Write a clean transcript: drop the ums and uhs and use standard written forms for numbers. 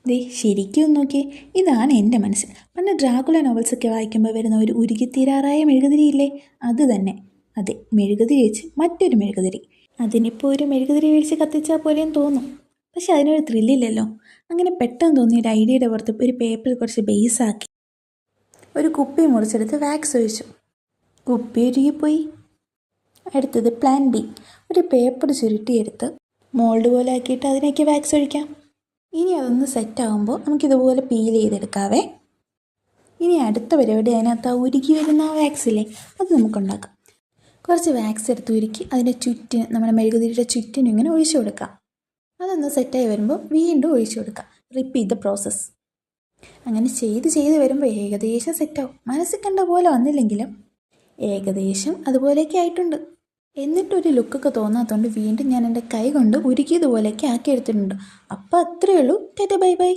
ദേ ശരിക്കും ഒന്ന് നോക്കിയേ, ഇതാണ് എൻ്റെ മനസ്സിൽ. പണ്ട് ഡ്രാക്കുള നോവൽസൊക്കെ വായിക്കുമ്പോൾ വരുന്ന ഒരു ഉരുകിത്തീരാറായ മെഴുകുതിരിയില്ലേ, അത് തന്നെ. അതെ, മെഴുകുതിരി വെച്ച് മറ്റൊരു മെഴുകുതിരി. അതിനിപ്പോൾ ഒരു മെഴുകുതിരി മേടിച്ച് കത്തിച്ചാൽ പോലെയും തോന്നും, പക്ഷെ അതിനൊരു ത്രില്ലില്ലല്ലോ. അങ്ങനെ പെട്ടെന്ന് തോന്നിയ ഒരു ഐഡിയയുടെ പുറത്ത് ഒരു പേപ്പറിൽ കുറച്ച് ബേസാക്കി ഒരു കുപ്പി മുറിച്ചെടുത്ത് വാക്സ് ഒഴിച്ചു. കുപ്പി ഉരുകിപ്പോയി. അടുത്തത് പ്ലാൻ ബി. ഒരു പേപ്പർ ചുരുട്ടിയെടുത്ത് മോൾഡ് പോലെ ആക്കിയിട്ട് അതിലേക്ക് വാക്സ് ഒഴിക്കാം. ഇനി അതൊന്ന് സെറ്റാകുമ്പോൾ നമുക്കിതുപോലെ പീൽ ചെയ്തെടുക്കാവേ. ഇനി അടുത്ത പരിപാടി, അതിനകത്ത് ആ ഉരുക്കി വരുന്ന ആ വാക്സില്ലേ, അത് നമുക്കുണ്ടാക്കാം. കുറച്ച് വാക്സ് എടുത്ത് ഉരുക്കി അതിൻ്റെ ചുറ്റിന്, നമ്മുടെ മെഴുകുതിരിയുടെ ചുറ്റിനും ഇങ്ങനെ ഒഴിച്ചു കൊടുക്കാം. അതൊന്ന് സെറ്റായി വരുമ്പോൾ വീണ്ടും ഒഴിച്ചു കൊടുക്കാം. Repeat the process. അങ്ങനെ ചെയ്ത് വരുമ്പോൾ ഏകദേശം സെറ്റാവും. മനസ്സിൽ കണ്ട പോലെ വന്നില്ലെങ്കിലും ഏകദേശം അതുപോലെയൊക്കെ ആയിട്ടുണ്ട്. എന്നിട്ടൊരു ലുക്കൊക്കെ തോന്നാത്തതുകൊണ്ട് വീണ്ടും ഞാൻ എൻ്റെ കൈ കൊണ്ട് ഉരുക്കിയതുപോലെയൊക്കെ ആക്കിയെടുത്തിട്ടുണ്ട്. അപ്പോൾ അത്രയേ ഉള്ളൂ. Tata bye bye.